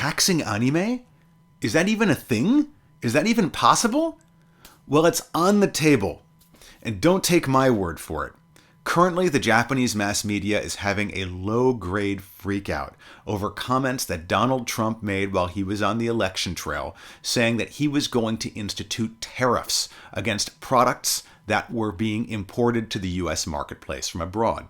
taxing anime? Is that even a thing? Is that even possible? Well, it's on the table. And don't take my word for it. Currently, the Japanese mass media is having a low-grade freakout over comments that Donald Trump made while he was on the election trail, saying that he was going to institute tariffs against products that were being imported to the U.S. marketplace from abroad.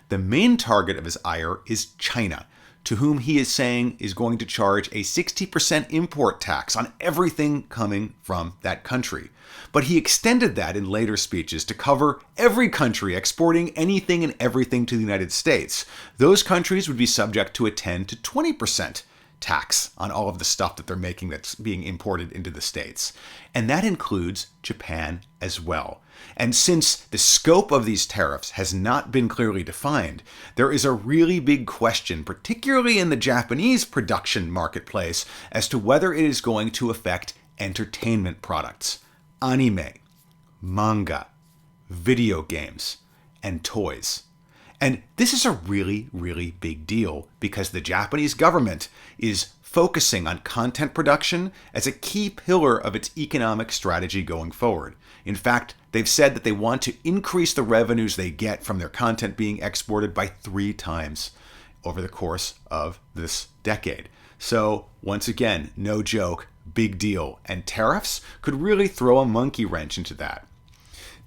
The main target of his ire is China, to whom he is saying is going to charge a 60% import tax on everything coming from that country. But he extended that in later speeches to cover every country exporting anything and everything to the United States. Those countries would be subject to a 10 to 20% tax on all of the stuff that they're making that's being imported into the States. And that includes Japan as well. And since the scope of these tariffs has not been clearly defined, there is a really big question, particularly in the Japanese production marketplace, as to whether it is going to affect entertainment products, anime, manga, video games, and toys. And this is a really, really big deal because the Japanese government is focusing on content production as a key pillar of its economic strategy going forward. In fact, they've said that they want to increase the revenues they get from their content being exported by 3 times over the course of this decade. So, once again, no joke, big deal. And tariffs could really throw a monkey wrench into that.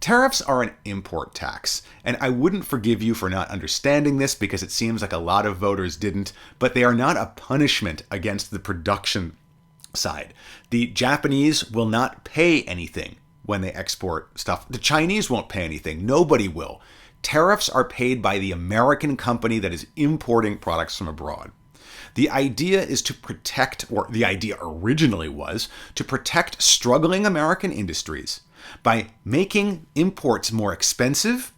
Tariffs are an import tax, and I wouldn't forgive you for not understanding this because it seems like a lot of voters didn't, but they are not a punishment against the production side. The Japanese will not pay anything when they export stuff. The Chinese won't pay anything. Nobody will. Tariffs are paid by the American company that is importing products from abroad. The idea is to protect, or the idea originally was, to protect struggling American industries. By making imports more expensive,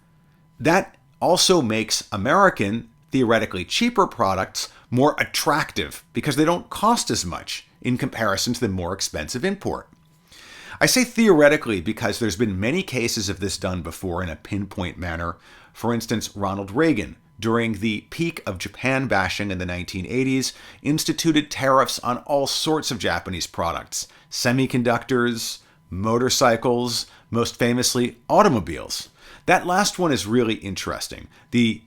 that also makes American, theoretically cheaper products more attractive because they don't cost as much in comparison to the more expensive import. I say theoretically because there's been many cases of this done before in a pinpoint manner. For instance, Ronald Reagan, during the peak of Japan bashing in the 1980s, instituted tariffs on all sorts of Japanese products, semiconductors, motorcycles, most famously automobiles. That last one is really interesting. The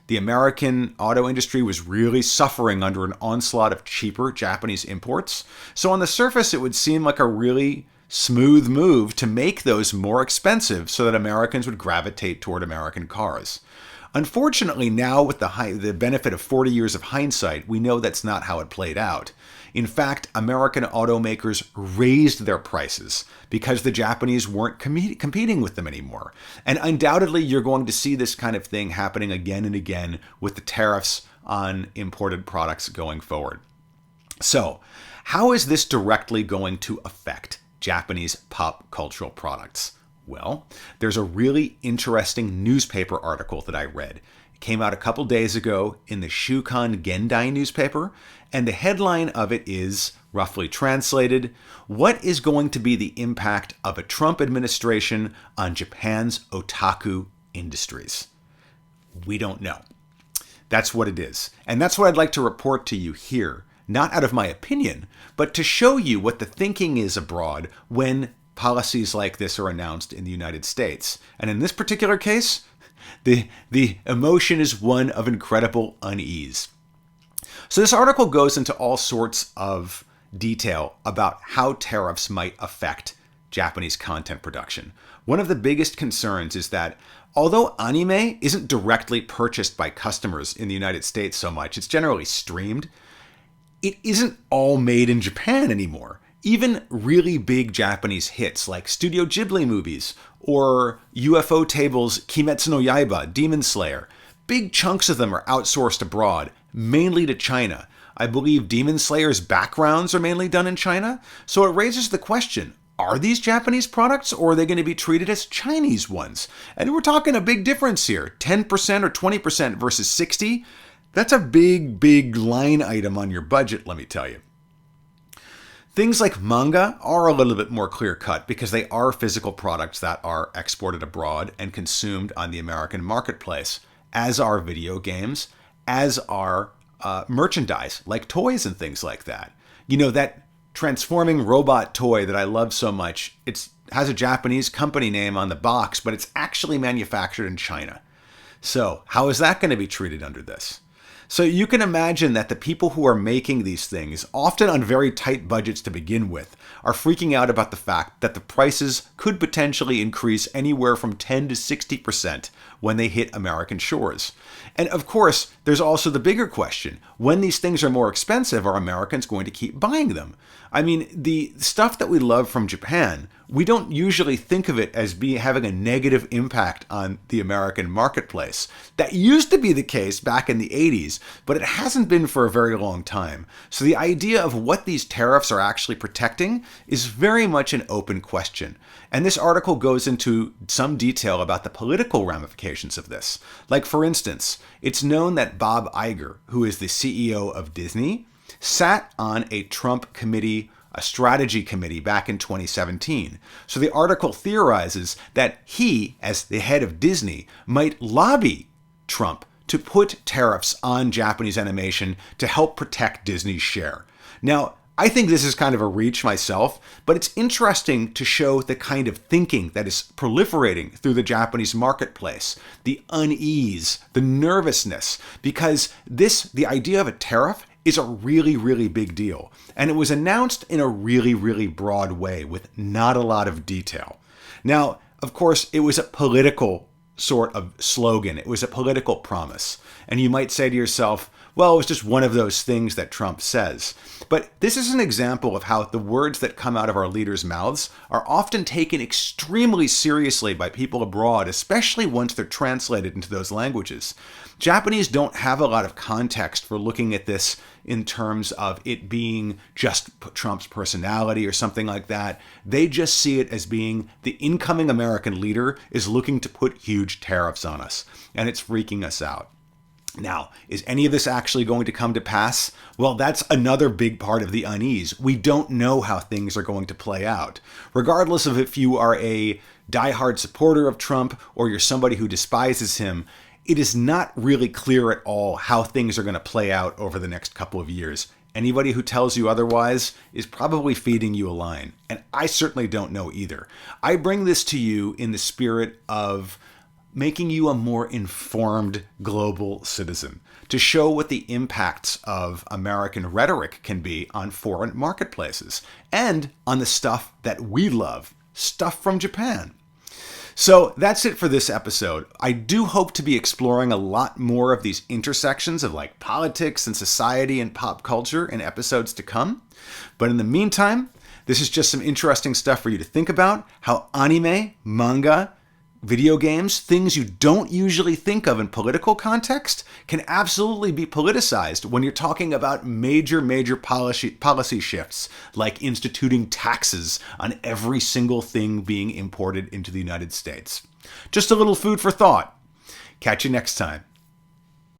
American auto industry was really suffering under an onslaught of cheaper Japanese imports. So on the surface, it would seem like a really smooth move to make those more expensive so that Americans would gravitate toward American cars. Unfortunately, now with the benefit of 40 years of hindsight, we know that's not how it played out. In fact, American automakers raised their prices because the Japanese weren't competing with them anymore. And undoubtedly, you're going to see this kind of thing happening again and again with the tariffs on imported products going forward. So, how is this directly going to affect Japanese pop cultural products? Well, there's a really interesting newspaper article that I read. It came out a couple days ago in the Shukan Gendai newspaper, and the headline of it is, roughly translated, "What is going to be the impact of a Trump administration on Japan's otaku industries?" We don't know. That's what it is. And that's what I'd like to report to you here, not out of my opinion, but to show you what the thinking is abroad when policies like this are announced in the United States. And in this particular case, the emotion is one of incredible unease. So this article goes into all sorts of detail about how tariffs might affect Japanese content production. One of the biggest concerns is that although anime isn't directly purchased by customers in the United States so much, it's generally streamed, it isn't all made in Japan anymore. Even really big Japanese hits like Studio Ghibli movies or UFO Table's Kimetsu no Yaiba, Demon Slayer, big chunks of them are outsourced abroad, mainly to China. I believe Demon Slayer's backgrounds are mainly done in China. So it raises the question, are these Japanese products or are they going to be treated as Chinese ones? And we're talking a big difference here, 10% or 20% versus 60%. That's a big, big line item on your budget, let me tell you. Things like manga are a little bit more clear-cut because they are physical products that are exported abroad and consumed on the American marketplace, as are video games, as are merchandise, like toys and things like that. You know, that transforming robot toy that I love so much, it has a Japanese company name on the box, but it's actually manufactured in China. So how is that going to be treated under this? So you can imagine that the people who are making these things, often on very tight budgets to begin with, are freaking out about the fact that the prices could potentially increase anywhere from 10 to 60% when they hit American shores. And of course, there's also the bigger question. When these things are more expensive, are Americans going to keep buying them? I mean, the stuff that we love from Japan, we don't usually think of it as having a negative impact on the American marketplace. That used to be the case back in the 80s, but it hasn't been for a very long time. So the idea of what these tariffs are actually protecting is very much an open question. And this article goes into some detail about the political ramifications of this. Like, for instance, it's known that Bob Iger, who is the CEO of Disney, sat on a Trump committee, a strategy committee back in 2017. So the article theorizes that he, as the head of Disney, might lobby Trump to put tariffs on Japanese animation to help protect Disney's share. Now, I think this is kind of a reach myself, but it's interesting to show the kind of thinking that is proliferating through the Japanese marketplace, the unease, the nervousness, because the idea of a tariff is a really, really big deal. And it was announced in a really, really broad way with not a lot of detail. Now, of course, it was a political sort of slogan. It was a political promise. And you might say to yourself, well, it was just one of those things that Trump says. But this is an example of how the words that come out of our leaders' mouths are often taken extremely seriously by people abroad, especially once they're translated into those languages. Japanese don't have a lot of context for looking at this in terms of it being just Trump's personality or something like that. They just see it as being the incoming American leader is looking to put huge tariffs on us, and it's freaking us out. Now, is any of this actually going to come to pass? Well, that's another big part of the unease. We don't know how things are going to play out. Regardless of if you are a diehard supporter of Trump or you're somebody who despises him, it is not really clear at all how things are going to play out over the next couple of years. Anybody who tells you otherwise is probably feeding you a line, and I certainly don't know either. I bring this to you in the spirit of making you a more informed global citizen, to show what the impacts of American rhetoric can be on foreign marketplaces and on the stuff that we love, stuff from Japan. So that's it for this episode. I do hope to be exploring a lot more of these intersections of like politics and society and pop culture in episodes to come. But in the meantime, this is just some interesting stuff for you to think about, how anime, manga, video games, things you don't usually think of in political context, can absolutely be politicized when you're talking about major policy shifts, like instituting taxes on every single thing being imported into the United States. Just a little food for thought. Catch you next time.